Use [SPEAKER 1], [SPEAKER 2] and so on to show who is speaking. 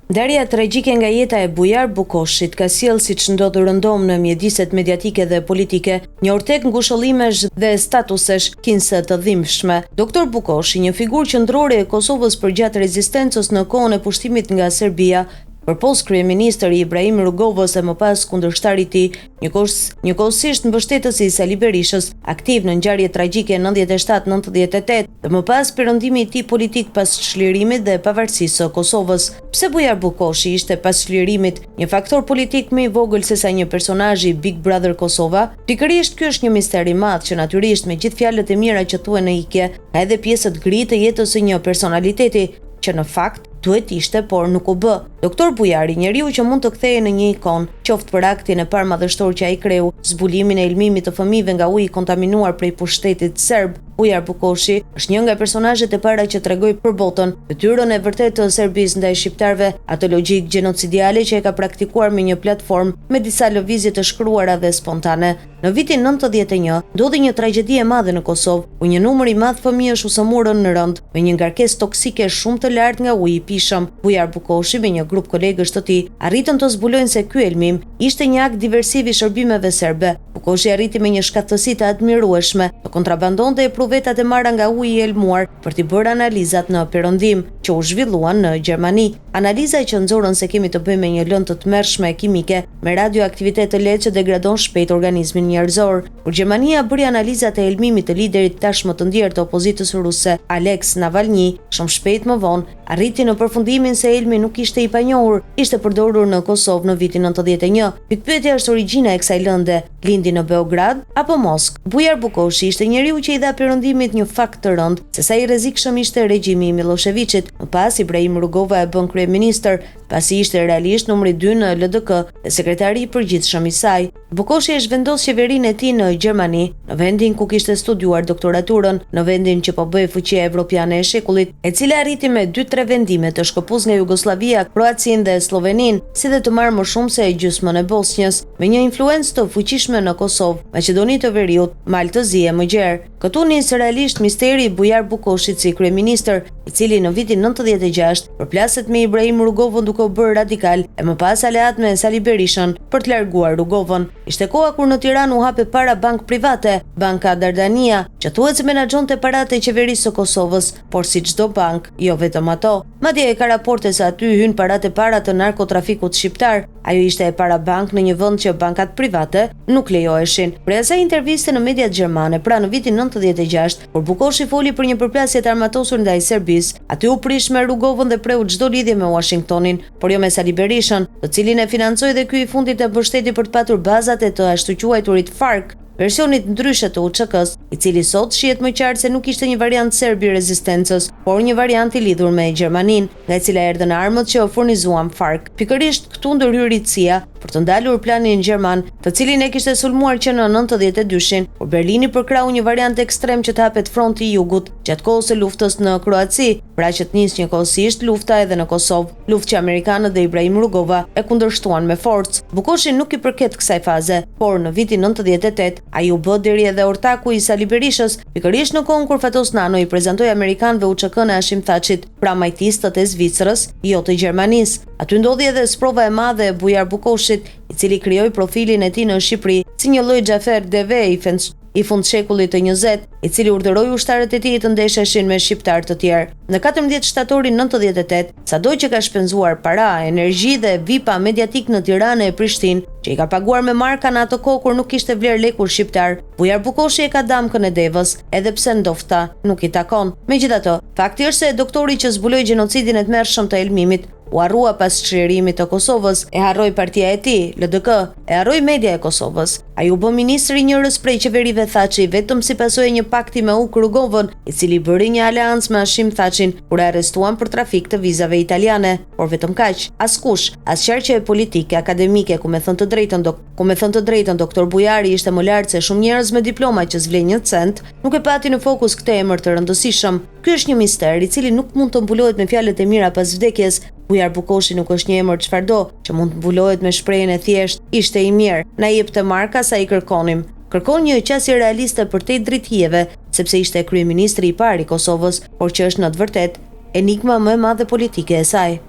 [SPEAKER 1] Ndarja tragjike nga jeta e Bujar Bukoshit ka sjellë, siç ndodhi rëndom në mjediset mediatike dhe politike, një ortek ngushëllimesh dhe statusesh kinse të dhimbshme. Doktor Bukoshi, një figurë qendrore e Kosovës përgjatë rezistencës në kohën e pushtimit nga Serbia, përpos kryeministri Ibrahim Rugova e më pas kundërshtari i tij, njëkohësisht mbështetësi i Sali Berishës, aktiv në ngjarje tragjike 97-98 dhe më pas perëndimi i tij politik pas çlirimit dhe pavarësisë së Kosovës. Pse Bujar Bukoshi ishte pas çlirimit një faktor politik më i vogël se sa një personazh i Big Brother Kosova? Pikërisht ky është një mister i madh që natyrisht me gjithë fjalët e mira që thuhen në ikje, ka edhe pjesë të gri të jetës së një personaliteti që në fakt duhet ishte, por nuk u bë. Doktor Bujari, njeriu që mund të kthehej në një ikon, qoftë për aktin e parë madhështor që ai kreu, zbulimin e ilmimit të fëmijëve nga uji kontaminuar prej pushtetit serb, Bujar Bukoshi është një nga personazhet e para që tregoi për botën detyrën e vërtetë të Serbisë ndaj shqiptarëve, atë logjik gjenocidiale që e ka praktikuar me një platformë me disa lëvizje të shkruara dhe spontane. Në vitin 91 ndodhi një tragjedi e madhe në Kosovë, ku një numër i madh fëmijësh u sëmurën në rënd me një ngarkesë toksike shumë të lartë nga uji i pishëm. Bujar Bukoshi me një grup kolegësh të tij arritën të zbulojnë se ky elmim ishte një akt diversiv i shërbimeve serbe. Bukoshi arriti me një shkatësi të admirueshme të kontrabandonte vetat e marra nga uji i elmuar për t'i bërë analizat në perëndim që u zhvilluan në Gjermani. Analiza që nxorën se kemi të bëjmë me një lëndë të tmerrshme kimike me radioaktivitet të lehtë që degradon shpejt organizmin njerëzor. Kur Gjermania bëri analizat e elmimit të liderit tashmë të ndjerë të opozitës ruse, Alex Navalny, shumë shpejt më vonë arriti në përfundimin se elmi nuk ishte i panjohur, ishte përdorur në Kosovë në vitin 91. Pikpyetja është origjina e kësaj lënde, lindi në Beograd apo Moskë? Bujar Bukoshi ishte njeriu që i dha perëndimit një fakt të rënd se sa i rrezikshëm ishte regjimi i Miloševićit. Më pas Ibrahim Rugova e bën kryeministër, pasi ishte realisht numri 2 në LDK dhe sekretari i përgjithshëm i saj. Bukoshi e zhvendos qeverinë e tij në Gjermani, në vendin ku kishte studiuar doktoraturën, në vendin që po bëhej fuqia evropiane e shekullit, e cila arriti me 2-3 vendime të shkëputës nga Jugosllavia, Kroacinë dhe Sloveninë, si dhe të marrë më shumë se gjysmën e Bosnjës, me një influencë të fuqishme në Kosovë, Maqedoni të Veriut, Malë të Zi e më gjerë. Këtu nis realisht misteri i Bujar Bukoshit si kryeministër, i cili në vitin 96 përplaset me Ibrahim Rugovën duke u bërë radikal e më pas aleat me Sali Berishën për të larguar Rugovën. Ishte koha kur në Tiranë u hape para bank private, Banka Dardania, që thuhet se menaxhonte paratë e qeverisë së Kosovës, por si çdo bank, jo vetëm ato. Madje e ka raporte se aty hyn paratë e para të narkotrafikut shqiptar. Ajo ishte e para bank në një vend që bankat private nuk lejoheshin. Për asaj interviste në mediat gjermane, pra në vitin 96, kur Bukoshi foli për një përplasje të armatosur ndaj Serbisë, aty u prish me Rugovën dhe preu çdo lidhje me Washingtonin, por jo me Sali Berishën, të cilin e financoi dhe ky i fundit e mbështeti për të patur bazat e të ashtu quajturit FARC, versionit ndryshe të UÇK-s, i cili sot shihet më qartë se nuk ishte një variant serb i rezistencës, por një variant i lidhur me Gjermaninë, nga e cila erdhën armët që furnizuan FARC. Pikërisht këtu ndërhyri CIA për të ndalur planin gjerman, të cilin e kishte sulmuar që në 92-shin, kur Berlini përkrau një variant ekstrem që të hapet fronti i jugut gjatë kohës së luftës në Kroaci, pra që të nisë njëkohësisht lufta edhe në Kosovë, luftë që amerikanët dhe Ibrahim Rugova e kundërshtuan me forcë. Bukoshi nuk i përket kësaj faze, por në vitin 98 ai u bë deri edhe ortaku i Sali Berishës, pikërisht në kohën kur Fatos Nano i prezantoi amerikanëve UÇK-n e Hashim Thaçit, pra majtistët e Zvicrës, jo të Gjermanisë. Aty ndodhi edhe sprova e madhe e Bujar Bukoshit, i cili krijoi profilin e tij në Shqipëri si një lloj Xhafer Deve i fund shekullit të 20, i cili urdhëroi ushtarët e tij të ndesheshin me shqiptar të tjerë. Në 14 shtatorin 98, sado që ka shpenzuar para, energji dhe vipa mediatik në Tiranë e Prishtinë, që i ka paguar me marka në ato kohë kur nuk kishte vlerë lekur shqiptar, Bujar Bukoshi e ka damkën e devës, edhe pse ndofta nuk i takon. Megjithatë, fakti është se doktori që zbuloi gjenocidin e tmerrshëm të Elmimit u harrua pas çlirimit të Kosovës, e harroi partia e tij, LDK, e harroi media e Kosovës. Ai u bë ministri njërës prej qeverive Thaçi vetëm si pasojë një pakti me Rugovën, i cili bëri një aleancë me Hashim Thaçin kur e arrestuan për trafik të vizave italiane, por vetëm kaq. Askush, as qarqe politike, akademike, ku me thënë të drejtën doktor Bujari ishte më lart se shumë njerëz me diploma që s'vlen një cent, nuk e pati në fokus këtë emër të rëndësishëm. Ky është një mister i cili nuk mund të mbulohet me fjalët e mira pas vdekjes. Bujar Bukoshi nuk është një emër çfarëdo që mund të mbulohet me shprehjen e thjesht ishte i mirë, na jep të marka sa i kërkonim. Kërkon një qasje realiste për te drithjeve, sepse ishte kryeministri i parë i Kosovës, por që është në të vërtetë enigma më e madhe politike e saj.